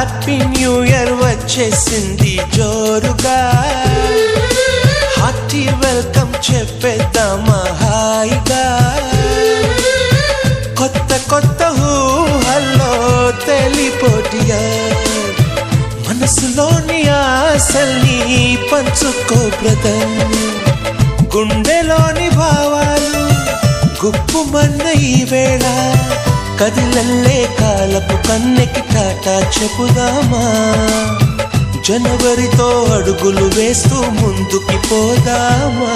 Happy new year వచ్చేసింది జోరుగా, hearty welcome చెప్పేద్దామా హాయిగా. కొత్త కొత్త ఊహల్లో తెలిపోటియా, మనసులోని ఆశల్ని పంచుకో బ్రదర్. గుండెలోని భావాలు గుప్పుమన్న ఈ వేళ, కదిలల్లే కాలపు కన్నెకి టాటా చెప్పుదామా. జనవరితో అడుగులు వేస్తూ ముందుకి పోదామా.